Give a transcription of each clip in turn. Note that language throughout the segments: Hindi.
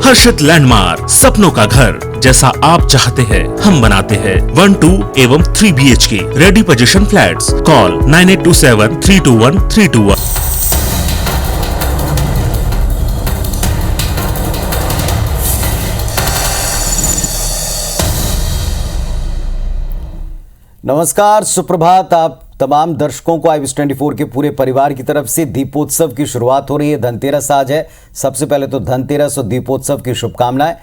हर्षित लैंडमार्क, सपनों का घर जैसा आप चाहते हैं हम बनाते हैं। 1, 2 एवं 3 BHK ready position flats. Call 9827321321। नमस्कार, सुप्रभात। आप तमाम दर्शकों को IVS24 के पूरे परिवार की तरफ से दीपोत्सव की शुरुआत हो रही है। धनतेरस आज है। सबसे पहले तो धनतेरस और दीपोत्सव की शुभकामनाएं।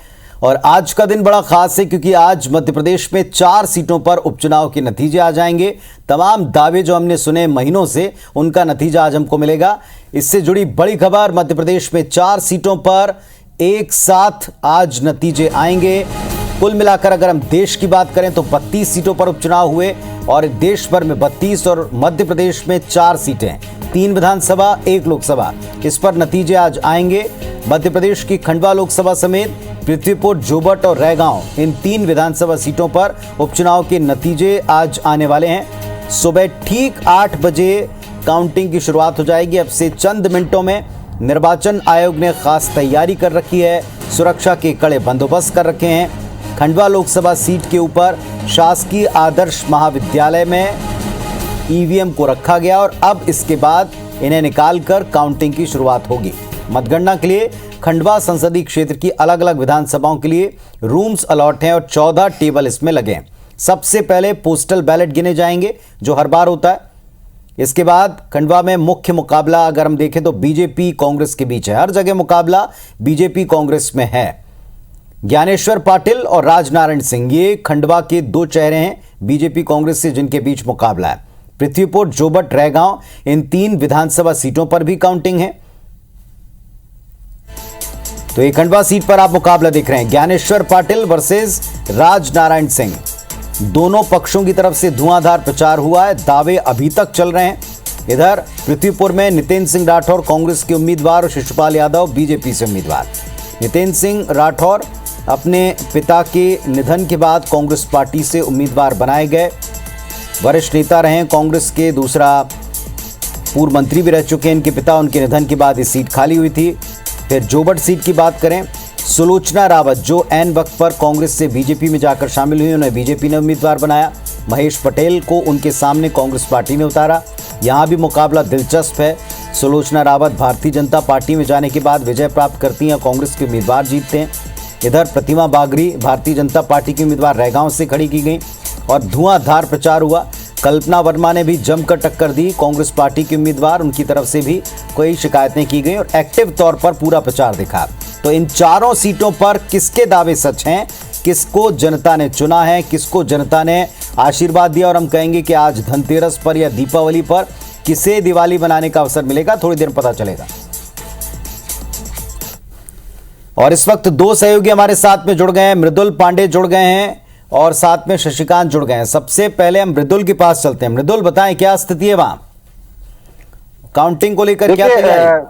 और आज का दिन बड़ा खास है क्योंकि आज मध्य प्रदेश में 4 सीटों पर उपचुनाव के नतीजे आ जाएंगे। तमाम दावे जो हमने सुने महीनों से, उनका नतीजा आज हमको मिलेगा। इससे जुड़ी बड़ी खबर, मध्य प्रदेश में 4 सीटों पर एक साथ आज नतीजे आएंगे। कुल मिलाकर अगर हम देश की बात करें तो 32 सीटों पर उपचुनाव हुए और देश भर में 32 और मध्य प्रदेश में 4 सीटें, 3 विधानसभा 1 लोकसभा, इस पर नतीजे आज आएंगे। मध्य प्रदेश की खंडवा लोकसभा समेत पृथ्वीपुर, जोबट और रैगांव, इन 3 विधानसभा सीटों पर उपचुनाव के नतीजे आज आने वाले हैं। सुबह ठीक 8 बजे काउंटिंग की शुरुआत हो जाएगी। अब से चंद मिनटों में निर्वाचन आयोग ने खास तैयारी कर रखी है, सुरक्षा के कड़े बंदोबस्त कर रखे हैं। खंडवा लोकसभा सीट के ऊपर शासकीय आदर्श महाविद्यालय में ईवीएम को रखा गया और अब इसके बाद इन्हें निकालकर काउंटिंग की शुरुआत होगी। मतगणना के लिए खंडवा संसदीय क्षेत्र की अलग अलग विधानसभाओं के लिए रूम्स अलॉट हैं और 14 टेबल इसमें लगे हैं। सबसे पहले पोस्टल बैलेट गिने जाएंगे, जो हर बार होता है। इसके बाद खंडवा में मुख्य मुकाबला अगर हम देखें तो बीजेपी कांग्रेस के बीच है। हर जगह मुकाबला बीजेपी कांग्रेस में है। ज्ञानेश्वर पाटिल और राजनारायण सिंह, ये खंडवा के 2 चेहरे हैं बीजेपी कांग्रेस से जिनके बीच मुकाबला है। पृथ्वीपुर, जोबट, रैगांव, इन 3 विधानसभा सीटों पर भी काउंटिंग है। तो ये खंडवा सीट पर आप मुकाबला देख रहे हैं, ज्ञानेश्वर पाटिल वर्सेस राजनारायण सिंह। दोनों पक्षों की तरफ से धुआंधार प्रचार हुआ है, दावे अभी तक चल रहे हैं। इधर पृथ्वीपुर में नितेंद्र सिंह राठौर कांग्रेस के उम्मीदवार और शिशुपाल यादव बीजेपी से उम्मीदवार। नितेंद्र सिंह राठौर अपने पिता के निधन के बाद कांग्रेस पार्टी से उम्मीदवार बनाए गए। वरिष्ठ नेता रहे कांग्रेस के, दूसरा पूर्व मंत्री भी रह चुके हैं इनके पिता। उनके निधन के बाद ये सीट खाली हुई थी। फिर जोबट सीट की बात करें, सुलोचना रावत जो एन वक्त पर कांग्रेस से बीजेपी में जाकर शामिल हुई, उन्हें बीजेपी ने उम्मीदवार बनाया। महेश पटेल को उनके सामने कांग्रेस पार्टी ने उतारा। यहाँ भी मुकाबला दिलचस्प है। सुलोचना रावत भारतीय जनता पार्टी में जाने के बाद विजय प्राप्त करती हैं, कांग्रेस के उम्मीदवार जीतते हैं। इधर प्रतिमा बागरी भारतीय जनता पार्टी की उम्मीदवार रैगांव से खड़ी की गई और धुआंधार प्रचार हुआ। कल्पना वर्मा ने भी जमकर टक्कर दी, कांग्रेस पार्टी की उम्मीदवार, उनकी तरफ से भी कई शिकायतें की गई और एक्टिव तौर पर पूरा प्रचार दिखा। तो इन 4 सीटों पर किसके दावे सच हैं, किसको जनता ने चुना है, किसको जनता ने आशीर्वाद दिया, और हम कहेंगे कि आज धनतेरस पर या दीपावली पर किसे दिवाली बनाने का अवसर मिलेगा, थोड़ी देर पता चलेगा। और इस वक्त 2 सहयोगी हमारे साथ में जुड़ गए हैं। मृदुल पांडे जुड़ गए हैं और साथ में शशिकांत जुड़ गए हैं। सबसे पहले हम मृदुल के पास चलते हैं। मृदुल, बताएं क्या स्थिति है वहां, काउंटिंग को लेकर क्या तैयारी?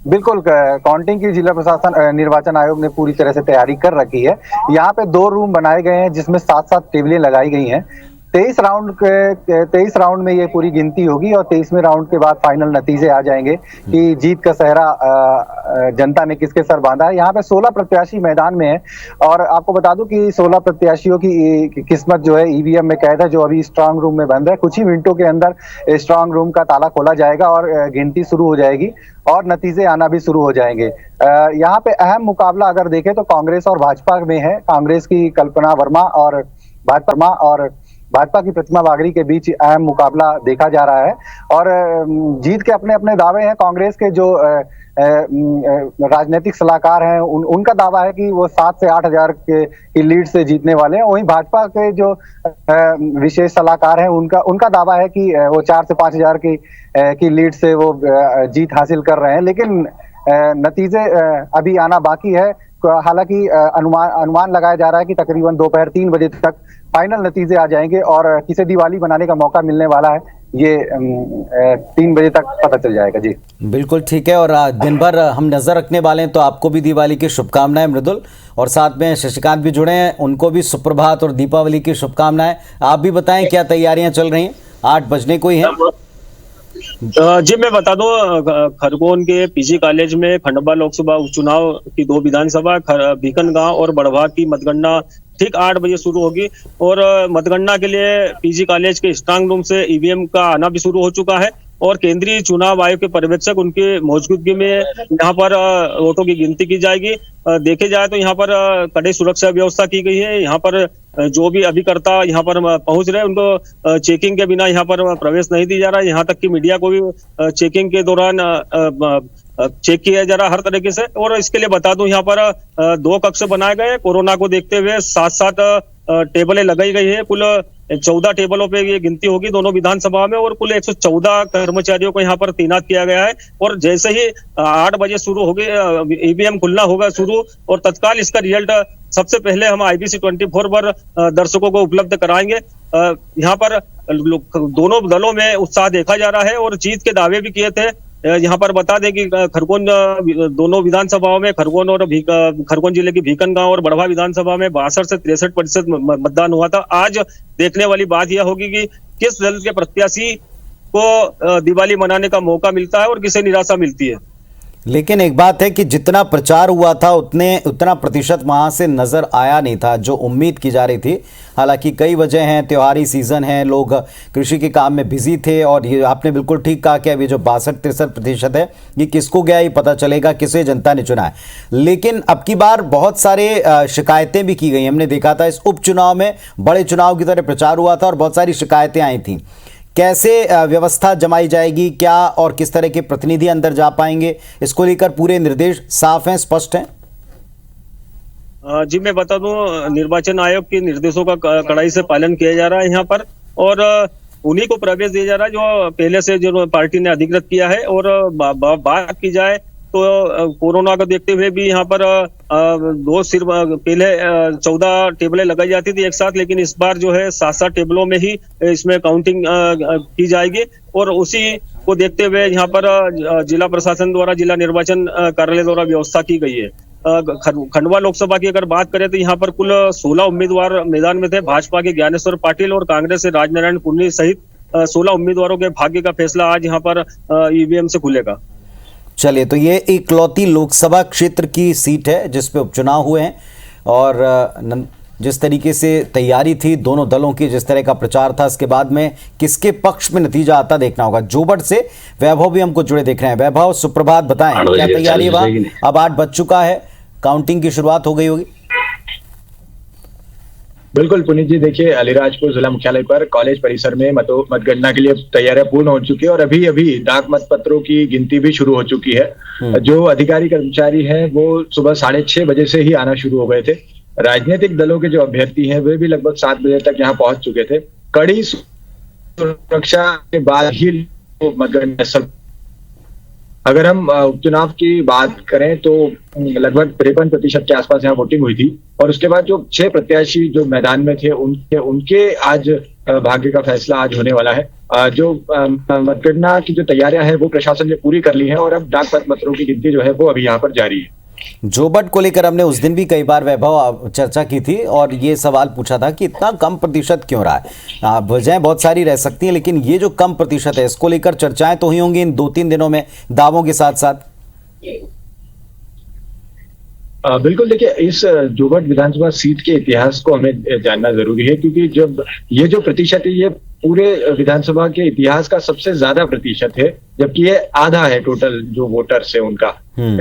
बिल्कुल, काउंटिंग की जिला प्रशासन निर्वाचन आयोग ने पूरी तरह से तैयारी कर रखी है। यहाँ पे 2 रूम बनाए गए हैं जिसमें 7-7 टेबलें लगाई गई हैं। 23 राउंड में ये पूरी गिनती होगी और 23वें राउंड के बाद फाइनल नतीजे आ जाएंगे कि जीत का सेहरा जनता ने किसके सर बांधा है। यहाँ पे 16 प्रत्याशी मैदान में है और आपको बता दूं कि 16 प्रत्याशियों की किस्मत जो है ईवीएम में कैद है, जो अभी स्ट्रांग रूम में बंद है। कुछ ही मिनटों के अंदर स्ट्रांग रूम का ताला खोला जाएगा और गिनती शुरू हो जाएगी और नतीजे आना भी शुरू हो जाएंगे। यहाँ पे अहम मुकाबला अगर देखें तो कांग्रेस और भाजपा में है। कांग्रेस की कल्पना वर्मा और भाजपा की प्रतिमा बागरी के बीच अहम मुकाबला देखा जा रहा है और जीत के अपने अपने दावे हैं। कांग्रेस के जो राजनीतिक सलाहकार हैं उनका दावा है कि वो 7 से 8 हजार की लीड से जीतने वाले हैं। वहीं भाजपा के जो विशेष सलाहकार हैं उनका दावा है कि वो 4 से 5 हजार की लीड से वो जीत हासिल कर रहे हैं। लेकिन नतीजे अभी आना बाकी है। हालांकि अनुमान लगाया जा रहा है कि तकरीबन दोपहर 3 बजे तक फाइनल नतीजे आ जाएंगे और किसे दिवाली बनाने का मौका मिलने वाला है ये 3 बजे तक पता चल जाएगा। जी बिल्कुल ठीक है। और दिन भर हम नजर रखने वाले हैं, तो आपको भी दिवाली की शुभकामनाएं मृदुल। और साथ में शशिकांत भी जुड़े हैं, उनको भी सुप्रभात और दीपावली की शुभकामनाएं। आप भी बताएं क्या तैयारियां चल रही हैं, 8 बजने को ही है। जी मैं बता दूं, खरगोन के पीजी कॉलेज में खंडवा लोकसभा उपचुनाव की 2 विधानसभा बीकनगांव और बड़वा की मतगणना ठीक 8 बजे शुरू होगी। और मतगणना के लिए पीजी कॉलेज के स्ट्रांग रूम से ईवीएम का आना भी शुरू हो चुका है और केंद्रीय चुनाव आयोग के पर्यवेक्षक उनकी मौजूदगी में यहाँ पर वोटों की गिनती की जाएगी। देखे जाए तो यहाँ पर कड़ी सुरक्षा व्यवस्था की गई है। यहाँ पर जो भी अभिकर्ता यहाँ पर पहुंच रहे हैं उनको चेकिंग के बिना यहाँ पर प्रवेश नहीं दी जा रहा है। यहाँ तक कि मीडिया को भी चेकिंग के दौरान चेक किया जा रहा है हर तरीके से। और इसके लिए बता दूं, यहाँ पर 2 कक्ष बनाए गए हैं। कोरोना को देखते हुए 7-7 टेबलें लगाई गई है। कुल 14 टेबलों पे ये गिनती होगी दोनों विधानसभा में और कुल 114 कर्मचारियों को यहाँ पर तैनात किया गया है। और जैसे ही 8 बजे शुरू होगी, ईवीएम खुलना होगा शुरू, और तत्काल इसका रिजल्ट सबसे पहले हम IBC 24 पर दर्शकों को उपलब्ध कराएंगे। यहाँ पर दोनों दलों में उत्साह देखा जा रहा है और जीत के दावे भी किए थे। यहाँ पर बता दें कि खरगोन दोनों विधानसभाओं में खरगोन जिले की भीकनगांव और बड़वा विधानसभा में 62 से 63% मतदान हुआ था। आज देखने वाली बात यह होगी कि किस दल के प्रत्याशी को दिवाली मनाने का मौका मिलता है और किसे निराशा मिलती है। लेकिन एक बात है कि जितना प्रचार हुआ था उतना प्रतिशत वहां से नजर आया नहीं था जो उम्मीद की जा रही थी। हालांकि कई वजह हैं, त्योहारी सीजन है, लोग कृषि के काम में बिजी थे और ये आपने बिल्कुल ठीक कहा कि अभी जो 62-63% है ये किसको गया ये पता चलेगा, किसे जनता ने चुना है। लेकिन अब की बार बहुत सारे शिकायतें भी की गई। हमने देखा था इस उपचुनाव में बड़े चुनाव की तरह प्रचार हुआ था और बहुत सारी शिकायतें आई थी। कैसे व्यवस्था जमाई जाएगी, क्या और किस तरह के प्रतिनिधि अंदर जा पाएंगे, इसको लेकर पूरे निर्देश साफ हैं, स्पष्ट हैं? जी मैं बता दूं, निर्वाचन आयोग के निर्देशों का कड़ाई से पालन किया जा रहा है यहाँ पर और उन्हीं को प्रवेश दिया जा रहा है जो पहले से जो पार्टी ने अधिकृत किया है। और बात की जाए तो कोरोना को देखते हुए भी यहाँ पर सिर्फ पहले 14 टेबलें लगाई जाती थी एक साथ, लेकिन इस बार जो है 7-7 टेबलों में ही इसमें काउंटिंग की जाएगी। और उसी को देखते हुए यहाँ पर जिला प्रशासन द्वारा, जिला निर्वाचन कार्यालय द्वारा व्यवस्था की गई है। खंडवा लोकसभा की अगर बात करें तो यहाँ पर कुल 16 उम्मीदवार मैदान में थे। भाजपा के ज्ञानेश्वर पाटिल और कांग्रेस से राजनारायण पुन्नी सहित 16 उम्मीदवारों के भाग्य का फैसला आज यहाँ पर ईवीएम से खुलेगा। चलिए, तो ये इकलौती लोकसभा क्षेत्र की सीट है जिस पे उपचुनाव हुए हैं और जिस तरीके से तैयारी थी दोनों दलों की, जिस तरह का प्रचार था, इसके बाद में किसके पक्ष में नतीजा आता देखना होगा। जोबट से वैभव भी हमको जुड़े देख रहे हैं। वैभव, सुप्रभात, बताएं क्या तैयारी है वहां? अब 8 बज चुका है, काउंटिंग की शुरुआत हो गई होगी। बिल्कुल पुनीत जी, देखिए अलीराजपुर जिला मुख्यालय पर कॉलेज परिसर में मतगणना के लिए तैयारियां पूर्ण हो चुकी है और अभी अभी डाक मतपत्रों की गिनती भी शुरू हो चुकी है। जो अधिकारी कर्मचारी हैं वो सुबह 6:30 बजे से ही आना शुरू हो गए थे। राजनीतिक दलों के जो अभ्यर्थी हैं वे भी लगभग 7 बजे तक यहाँ पहुंच चुके थे। कड़ी सुरक्षा के बाद ही मतगणना स्थल, अगर हम उपचुनाव की बात करें तो लगभग 53% के आसपास यहाँ वोटिंग हुई थी और उसके बाद जो 6 प्रत्याशी जो मैदान में थे उनके आज भाग्य का फैसला आज होने वाला है। जो मतगणना की जो तैयारियां हैं वो प्रशासन ने पूरी कर ली है और अब डाक मतपत्रों की गिनती जो है वो अभी यहाँ पर जारी है। जोबट को लेकर हमने उस दिन भी कई बार वैभव चर्चा की थी और ये सवाल पूछा था कि इतना कम प्रतिशत क्यों रहा है। वजह बहुत सारी रह सकती हैं, लेकिन ये जो कम प्रतिशत है इसको लेकर चर्चाएं तो हुई होंगी इन 2-3 दिनों में, दावों के साथ साथ। बिल्कुल, देखिए इस जोबट विधानसभा सीट के इतिहास को हमें जानना जरूरी है क्योंकि जब ये जो प्रतिशत है ये पूरे विधानसभा के इतिहास का सबसे ज्यादा प्रतिशत है, जबकि ये आधा है टोटल जो वोटर्स है उनका।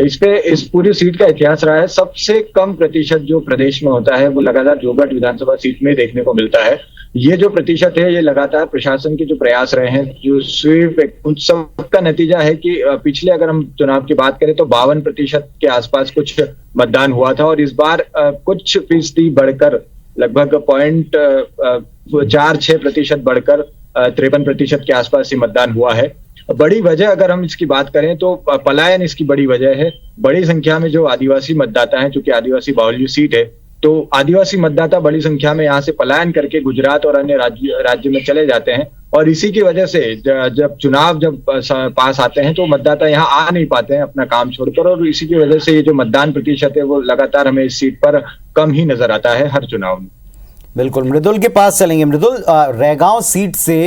इस पूरी सीट का इतिहास रहा है। सबसे कम प्रतिशत जो प्रदेश में होता है वो लगातार जोबट विधानसभा सीट में देखने को मिलता है। ये जो प्रतिशत है ये लगातार प्रशासन के जो प्रयास रहे हैं, जो स्वीप, उन सब का नतीजा है कि पिछले अगर हम चुनाव की बात करें तो 52% के आसपास कुछ मतदान हुआ था और इस बार कुछ फीसदी बढ़कर लगभग 0.46% बढ़कर 53% के आसपास ही मतदान हुआ है। बड़ी वजह अगर हम इसकी बात करें तो पलायन इसकी बड़ी वजह है। बड़ी संख्या में जो आदिवासी मतदाता हैं, चूंकि आदिवासी बाहुल्य सीट है तो आदिवासी मतदाता बड़ी संख्या में यहाँ से पलायन करके गुजरात और अन्य राज्य में चले जाते हैं और इसी की वजह से जब चुनाव पास आते हैं तो मतदाता यहाँ आ नहीं पाते हैं अपना काम छोड़कर और इसी की वजह से ये जो मतदान प्रतिशत है वो लगातार हमें इस सीट पर कम ही नजर आता है हर चुनाव में। बिल्कुल, मृदुल के पास चलेंगे। मृदुल, रैगांव सीट से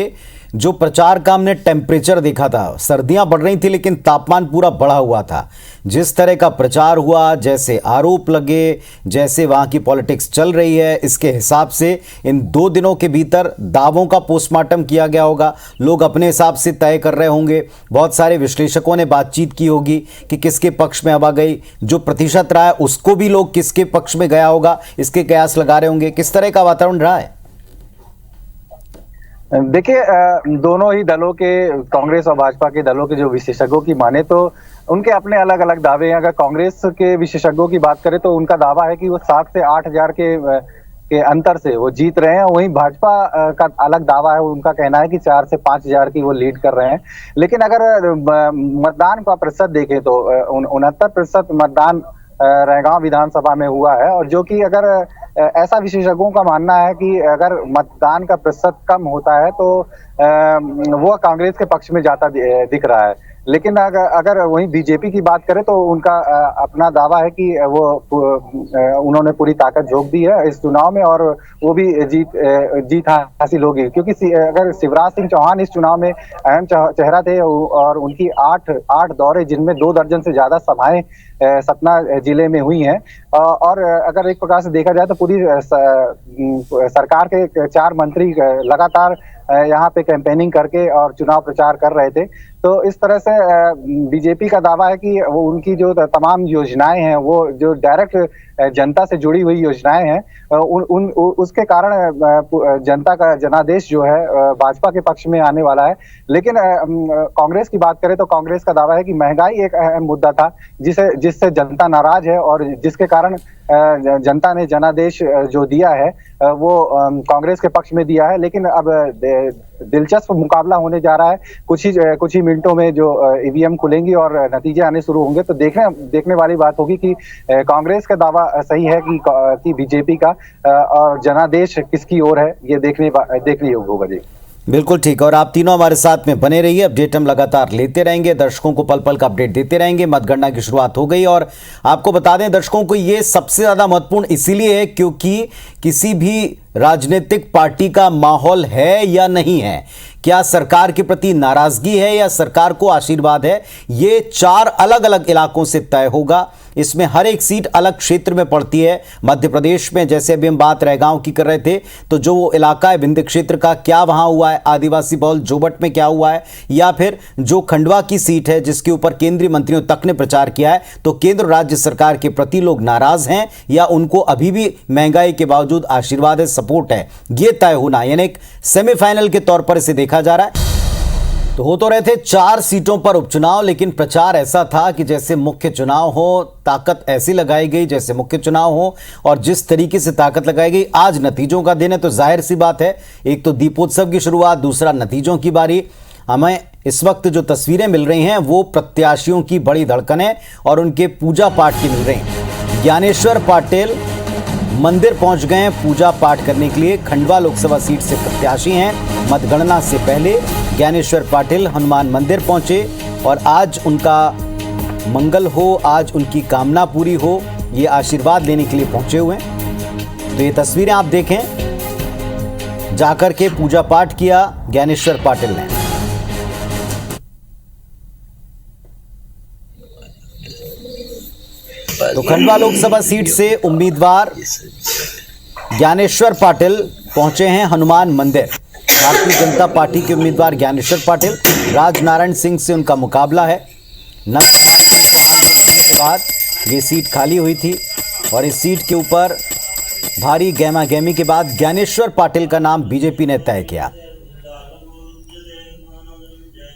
जो प्रचार का हमने टेम्परेचर देखा था, सर्दियां बढ़ रही थी लेकिन तापमान पूरा बढ़ा हुआ था। जिस तरह का प्रचार हुआ, जैसे आरोप लगे, जैसे वहां की पॉलिटिक्स चल रही है, इसके हिसाब से इन 2 दिनों के भीतर दावों का पोस्टमार्टम किया गया होगा। लोग अपने हिसाब से तय कर रहे होंगे। बहुत सारे विश्लेषकों ने बातचीत की होगी कि किसके पक्ष में हवा गई, जो प्रतिशत रहा है उसको भी लोग किसके पक्ष में गया होगा, इसके कयास लगा रहे होंगे। किस तरह का वातावरण रहा है? देखिए, दोनों ही दलों के, कांग्रेस और भाजपा के दलों के जो विशेषज्ञों की माने तो उनके अपने अलग अलग दावे हैं। अगर कांग्रेस के विशेषज्ञों की बात करें तो उनका दावा है कि वो 7 से 8 हजार के अंतर से वो जीत रहे हैं। वहीं भाजपा का अलग दावा है, उनका कहना है कि 4 से 5 हजार की वो लीड कर रहे हैं। लेकिन अगर मतदान का प्रतिशत देखें तो 69% मतदान रैगांव विधानसभा में हुआ है, और जो कि अगर ऐसा विशेषज्ञों का मानना है कि अगर मतदान का प्रतिशत कम होता है तो वो कांग्रेस के पक्ष में जाता दिख रहा है। लेकिन अगर वहीं बीजेपी की बात करें तो उनका अपना दावा है कि वो उन्होंने पूरी ताकत झोंक दी है इस चुनाव में, और वो भी जीत हासिल होगी। क्योंकि अगर शिवराज सिंह चौहान इस चुनाव में अहम चेहरा थे और उनकी 8 दौरे, जिनमें 2 दर्जन से ज्यादा सभाएं सतना जिले में हुई हैं, और अगर एक प्रकार से देखा जाए तो पूरी सरकार के 4 मंत्री लगातार यहाँ पे कैंपेनिंग करके और चुनाव प्रचार कर रहे थे। तो इस तरह से बीजेपी का दावा है कि वो उनकी जो तमाम योजनाएं हैं, वो जो डायरेक्ट जनता से जुड़ी हुई योजनाएं हैं, उसके कारण जनता का जनादेश जो है भाजपा के पक्ष में आने वाला है। लेकिन कांग्रेस की बात करें तो कांग्रेस का दावा है कि महंगाई एक अहम मुद्दा था जिससे जनता नाराज है, और जिसके कारण जनता ने जनादेश जो दिया है वो कांग्रेस के पक्ष में दिया है। लेकिन अब दिलचस्प मुकाबला होने जा रहा है। कुछ ही मिनटों में जो ईवीएम खुलेंगी और नतीजे आने शुरू होंगे तो देखने वाली बात होगी कि कांग्रेस का दावा सही है कि बीजेपी का, और जनादेश किसकी ओर है, ये देखने योग्य होगा। जी बिल्कुल ठीक। और आप तीनों हमारे साथ में बने रहिए, अपडेट हम लगातार लेते रहेंगे, दर्शकों को पल पल का अपडेट देते रहेंगे। मतगणना की शुरुआत हो गई, और आपको बता दें दर्शकों को, ये सबसे ज़्यादा महत्वपूर्ण इसीलिए है क्योंकि किसी भी राजनीतिक पार्टी का माहौल है या नहीं है, क्या सरकार के प्रति नाराजगी है या सरकार को आशीर्वाद है, ये 4 अलग अलग इलाकों से तय होगा। इसमें हर एक सीट अलग क्षेत्र में पड़ती है। मध्य प्रदेश में जैसे अभी हम बात रैगांव की कर रहे थे, तो जो वो इलाका है विंध्य क्षेत्र का, क्या वहां हुआ है, आदिवासी बहुल जोबट में क्या हुआ है, या फिर जो खंडवा की सीट है जिसके ऊपर केंद्रीय मंत्रियों तक ने प्रचार किया है, तो केंद्र राज्य सरकार के प्रति लोग नाराज हैं या उनको अभी भी महंगाई के बावजूद आशीर्वाद है, सपोर्ट है, ये तय होना, यानी एक सेमीफाइनल के तौर पर इसे देखा जा रहा है। तो हो तो रहे थे 4 सीटों पर उपचुनाव, लेकिन प्रचार ऐसा था कि जैसे मुख्य चुनाव हो, ताकत ऐसी लगाई गई जैसे मुख्य चुनाव हो, और जिस तरीके से ताकत लगाई गई। आज नतीजों का दिन है तो जाहिर सी बात है, एक तो दीपोत्सव की शुरुआत, दूसरा नतीजों की बारी। हमें इस वक्त जो तस्वीरें मिल रही हैं वो प्रत्याशियों की बड़ी धड़कनें और उनके पूजा पाठ की मिल रही हैं। ज्ञानेश्वर पाटिल मंदिर पहुंच गए हैं पूजा पाठ करने के लिए। खंडवा लोकसभा सीट से प्रत्याशी हैं। मतगणना से पहले ज्ञानेश्वर पाटिल हनुमान मंदिर पहुंचे और आज उनका मंगल हो, आज उनकी कामना पूरी हो, ये आशीर्वाद लेने के लिए पहुंचे हुए हैं। तो ये तस्वीरें आप देखें, जाकर के पूजा पाठ किया ज्ञानेश्वर पाटिल ने। तो खंडवा लोकसभा सीट से उम्मीदवार ज्ञानेश्वर पाटिल पहुंचे हैं हनुमान मंदिर। भारतीय जनता पार्टी के उम्मीदवार ज्ञानेश्वर पाटिल, राजनारायण सिंह से उनका मुकाबला है। नंद कुमार सिंह चौहान के निधन के बाद ये सीट खाली हुई थी और इस सीट के ऊपर भारी गहमा गहमी के बाद ज्ञानेश्वर पाटिल का नाम बीजेपी ने तय किया।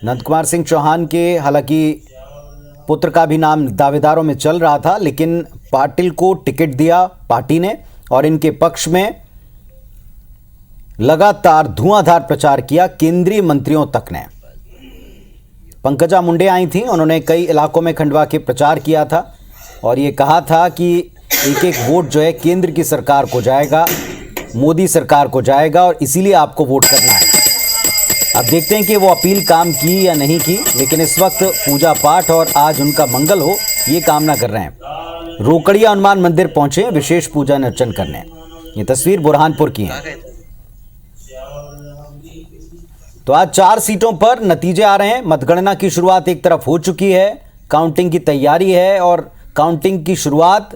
नंद कुमार सिंह चौहान के हालांकि पुत्र का भी नाम दावेदारों में चल रहा था, लेकिन पाटिल को टिकट दिया पार्टी ने और इनके पक्ष में लगातार धुआंधार प्रचार किया केंद्रीय मंत्रियों तक ने। पंकजा मुंडे आई थी, उन्होंने कई इलाकों में खंडवा के प्रचार किया था और ये कहा था कि एक एक वोट जो है केंद्र की सरकार को जाएगा, मोदी सरकार को जाएगा और इसीलिए आपको वोट करना है। अब देखते हैं कि वो अपील काम की या नहीं की, लेकिन इस वक्त पूजा पाठ और आज उनका मंगल हो ये कामना कर रहे हैं। रोकड़िया हनुमान मंदिर पहुंचे विशेष पूजा अर्चन करने। ये तस्वीर बुरहानपुर की है। तो आज 4 सीटों पर नतीजे आ रहे हैं। मतगणना की शुरुआत एक तरफ हो चुकी है, काउंटिंग की तैयारी है और काउंटिंग की शुरुआत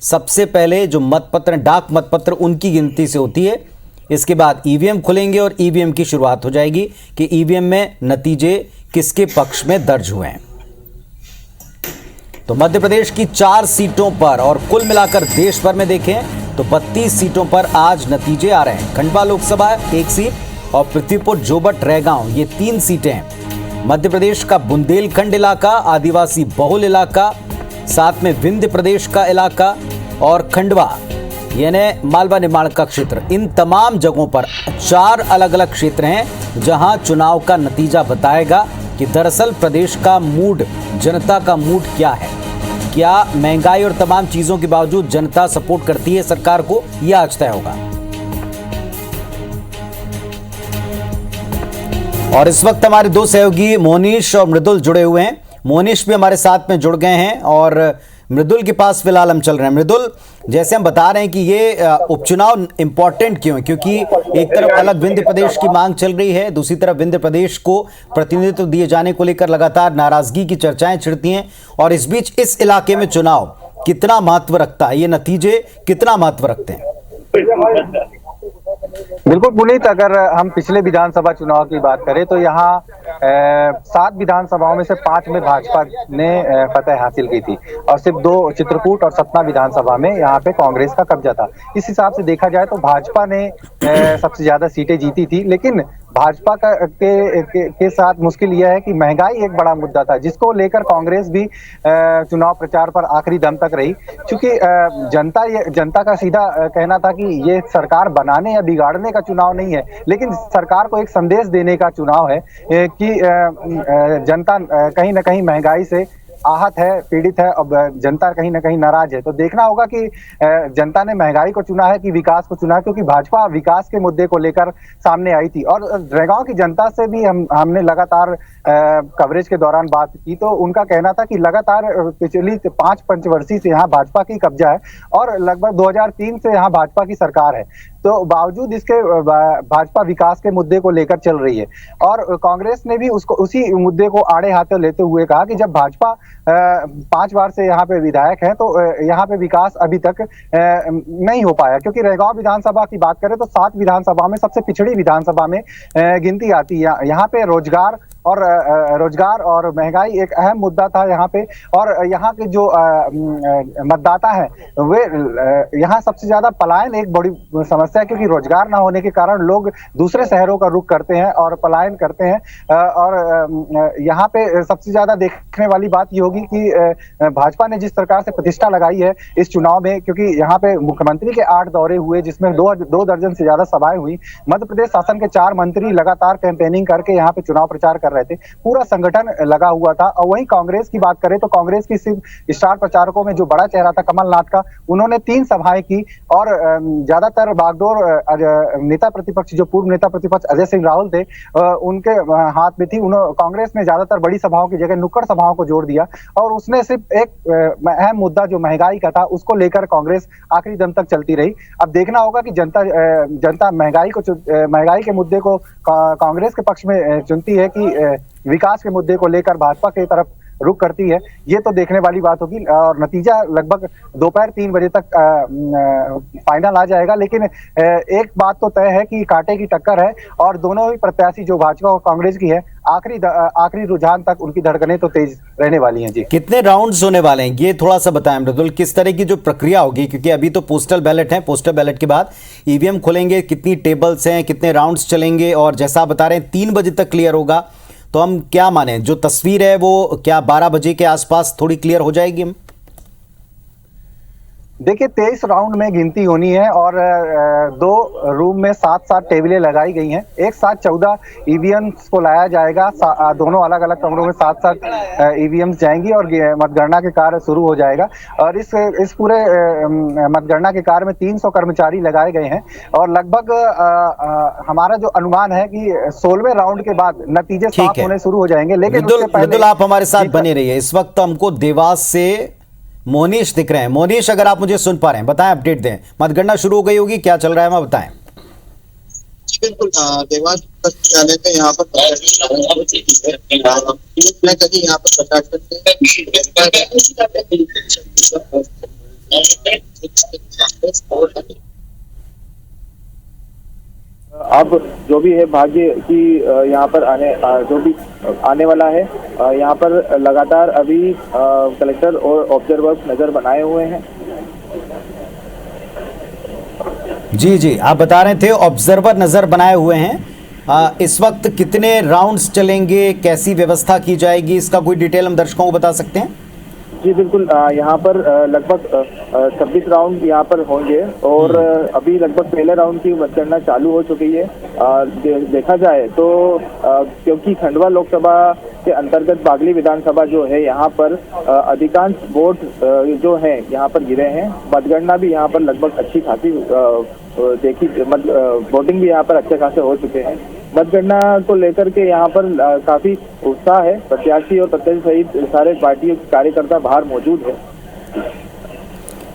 सबसे पहले जो मतपत्र, डाक मतपत्र, उनकी गिनती से होती है। इसके बाद ईवीएम खुलेंगे और ईवीएम की शुरुआत हो जाएगी कि ईवीएम में नतीजे किसके पक्ष में दर्ज हुए हैं। तो मध्य प्रदेश की 4 सीटों पर और कुल मिलाकर देश भर में देखें तो 32 सीटों पर आज नतीजे आ रहे हैं। खंडवा लोकसभा 1 सीट और पृथ्वीपुर, जोबट, रैगांव ये 3 सीटें हैं। मध्य प्रदेश का बुंदेलखंड इलाका, आदिवासी बहुल इलाका, साथ में विंध्य प्रदेश का इलाका और खंडवा यानी मालवा निर्माण का क्षेत्र, इन तमाम जगहों पर 4 अलग अलग क्षेत्र हैं जहां चुनाव का नतीजा बताएगा कि दरअसल प्रदेश का मूड, जनता का मूड क्या है। क्या महंगाई और तमाम चीजों के बावजूद जनता सपोर्ट करती है सरकार को, यह आज तय होगा। और इस वक्त हमारे 2 सहयोगी मोनीश और मृदुल जुड़े हुए हैं। मोनीश भी हमारे साथ में जुड़ गए हैं और मृदुल के पास फिलहाल हम चल रहे हैं। मृदुल, जैसे हम बता रहे हैं कि ये उपचुनाव इंपॉर्टेंट क्यों है, क्योंकि एक तरफ अलग विंध्य प्रदेश की मांग चल रही है, दूसरी तरफ विंध्य प्रदेश को प्रतिनिधित्व दिए जाने को लेकर लगातार नाराजगी की चर्चाएं छिड़ती हैं और इस बीच इस इलाके में चुनाव कितना महत्व रखता है, ये नतीजे कितना महत्व रखते हैं? बिल्कुल पुनीत, अगर हम पिछले विधानसभा चुनाव की बात करें तो यहाँ 7 विधानसभाओं में से 5 में भाजपा ने फतह हासिल की थी और सिर्फ 2 चित्रकूट और सतना विधानसभा में यहाँ पे कांग्रेस का कब्जा था। इस हिसाब से देखा जाए तो भाजपा ने सबसे ज्यादा सीटें जीती थी, लेकिन भाजपा के साथ मुश्किल यह है कि महंगाई एक बड़ा मुद्दा था जिसको लेकर कांग्रेस भी चुनाव प्रचार पर आखिरी दम तक रही। क्योंकि जनता का सीधा कहना था कि ये सरकार बनाने या बिगाड़ने का चुनाव नहीं है, लेकिन सरकार को एक संदेश देने का चुनाव है कि जनता कहीं ना कहीं महंगाई से आहत है, पीड़ित है, अब जनता कहीं ना कहीं नाराज है। तो देखना होगा कि जनता ने महंगाई को चुना है कि विकास को चुना है, क्योंकि भाजपा विकास के मुद्दे को लेकर सामने आई थी। और रैगांव की जनता से भी हमने लगातार कवरेज के दौरान बात की तो उनका कहना था कि लगातार पिछली 5 पंचवर्षीय से यहाँ भाजपा की कब्जा है और लगभग 2003 से यहाँ भाजपा की सरकार है। तो बावजूद इसके भाजपा विकास के मुद्दे को लेकर चल रही है और कांग्रेस ने भी उसी मुद्दे को आड़े हाथों लेते हुए कहा कि जब भाजपा 5 बार से यहाँ पे विधायक है तो यहाँ पे विकास अभी तक नहीं हो पाया। क्योंकि रैगांव विधानसभा की बात करें तो 7 विधानसभा में सबसे पिछड़ी विधानसभा में गिनती आती है। यहाँ पे रोजगार और महंगाई एक अहम मुद्दा था यहाँ पे। और यहाँ के जो मतदाता हैं वे यहाँ सबसे ज्यादा पलायन एक बड़ी समस्या है, क्योंकि रोजगार ना होने के कारण लोग दूसरे शहरों का रुख करते हैं और पलायन करते हैं। और यहाँ पे सबसे ज्यादा देखने वाली बात ये होगी कि भाजपा ने जिस प्रकार से प्रतिष्ठा लगाई है इस चुनाव में, क्योंकि यहाँ पे मुख्यमंत्री के 8 दौरे हुए जिसमें 2 दर्जन से ज्यादा सभाएं हुई। मध्य प्रदेश शासन के 4 मंत्री लगातार कैंपेनिंग करके यहाँ पे चुनाव प्रचार कर रहे थे, पूरा संगठन लगा हुआ था। और वहीं कांग्रेस की बात करें तो कांग्रेस की सिर्फ स्टार प्रचारकों में जो बड़ा चेहरा था कमलनाथ का, उन्होंने 3 सभाएं की और ज्यादातर बागडोर नेता प्रतिपक्ष, जो पूर्व नेता प्रतिपक्ष अजय सिंह राहुल थे, उनके हाथ में थी। कांग्रेस ने ज्यादातर बड़ी सभाओं की जगह नुक्कड़ सभाओं को जोड़ दिया और उसने सिर्फ एक अहम मुद्दा जो महंगाई का था उसको लेकर कांग्रेस आखिरी दम तक चलती रही। अब देखना होगा कि जनता महंगाई के मुद्दे को कांग्रेस के पक्ष में चुनती है कि विकास के मुद्दे को लेकर भाजपा की तरफ रुख करती है, ये तो देखने वाली बात होगी। और नतीजा लगभग दोपहर 3 बजे तक फाइनल आ जाएगा। लेकिन एक बात तो तय है कि कांटे की टक्कर है और दोनों ही प्रत्याशी जो भाजपा और कांग्रेस की है, आखिरी रुझान तक उनकी धड़कनें तो तेज रहने वाली हैं। जी, कितने राउंड्स होने वाले हैं ये थोड़ा सा बताएं मृदुल, किस तरह की जो प्रक्रिया होगी, क्योंकि अभी तो पोस्टल बैलेट है, पोस्टल बैलेट के बाद ईवीएम खुलेंगे, कितनी टेबल्स हैं, कितने राउंड्स चलेंगे और जैसा आप बता रहे हैं 3 बजे तक क्लियर होगा, तो हम क्या माने, जो तस्वीर है वो क्या 12 बजे के आसपास थोड़ी क्लियर हो जाएगी? हम देखिए 23 राउंड में गिनती होनी है और 2 रूम में 7-7 टेबलें लगाई गई हैं। एक साथ 14 ईवीएम्स को लाया जाएगा, दोनों अलग अलग कमरों में 7-7 ईवीएम्स जाएंगी और मतगणना के कार्य शुरू हो जाएगा। और इस पूरे मतगणना के कार्य में 300 कर्मचारी लगाए गए हैं और लगभग हमारा जो अनुमान है कि 16वें राउंड के बाद नतीजे साफ होने शुरू हो जाएंगे। लेकिन मृदुल आप हमारे साथ बने रहिए। इस वक्त हमको देवास से मोनीश दिख रहे हैं। मोनीश, अगर आप मुझे सुन पा रहे हैं बताएं, अपडेट दें। मतगणना शुरू हो गई होगी, क्या चल रहा है, मैं बताएं। बिल्कुल देवास विश्वविद्यालय में यहाँ पर कभी यहाँ पर अब जो भी है भाग्य की यहाँ पर जो भी आने वाला है यहाँ पर लगातार अभी कलेक्टर और ऑब्जर्वर्स नजर बनाए हुए हैं। जी आप बता रहे थे ऑब्जर्वर नजर बनाए हुए हैं। इस वक्त कितने राउंड्स चलेंगे, कैसी व्यवस्था की जाएगी, इसका कोई डिटेल हम दर्शकों को बता सकते हैं? जी बिल्कुल, यहाँ पर लगभग 26 राउंड यहाँ पर होंगे और अभी लगभग पहले राउंड की मतगणना चालू हो चुकी है। देखा जाए तो क्योंकि खंडवा लोकसभा के अंतर्गत बागली विधानसभा जो है यहाँ पर अधिकांश वोट जो है यहाँ पर गिरे हैं। मतगणना भी यहाँ पर लगभग अच्छी खासी देखी, वोटिंग भी यहाँ पर अच्छे खासे हो चुके हैं। मतगणना को लेकर के यहाँ पर काफी उत्साह है। प्रत्याशी और प्रत्याशी सहित सारे पार्टी कार्यकर्ता बाहर मौजूद है।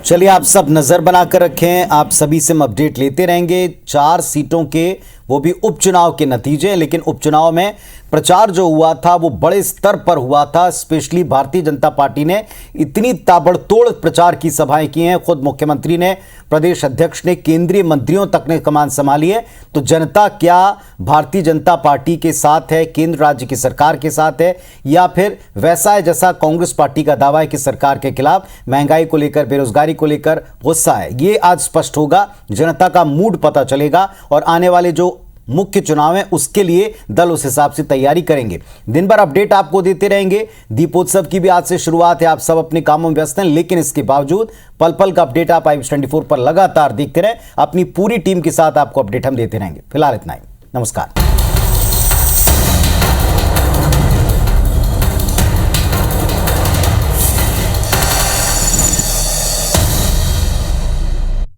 चलिए, आप सब नजर बनाकर रखें, आप सभी से हम अपडेट लेते रहेंगे। 4 सीटों के वो भी उपचुनाव के नतीजे, लेकिन उपचुनाव में प्रचार जो हुआ था वो बड़े स्तर पर हुआ था। स्पेशली भारतीय जनता पार्टी ने इतनी ताबड़तोड़ प्रचार की सभाएं की हैं, खुद मुख्यमंत्री ने, प्रदेश अध्यक्ष ने, केंद्रीय मंत्रियों तक ने कमान संभाली है। तो जनता क्या भारतीय जनता पार्टी के साथ है, केंद्र राज्य की सरकार के साथ है, या फिर वैसा है जैसा कांग्रेस पार्टी का दावा है कि सरकार के खिलाफ महंगाई को लेकर, बेरोजगारी को लेकर गुस्सा है? ये आज स्पष्ट होगा, जनता का मूड पता चलेगा और आने वाले जो मुख्य चुनाव है उसके लिए दल उस हिसाब से तैयारी करेंगे। दिन भर अपडेट आपको देते रहेंगे। दीपोत्सव की भी आज से शुरुआत है, आप सब अपने कामों में व्यस्त हैं, लेकिन इसके बावजूद पल पल का अपडेट आप i24 पर लगातार देखते रहें। अपनी पूरी टीम के साथ आपको अपडेट हम देते रहेंगे। फिलहाल इतना ही, नमस्कार।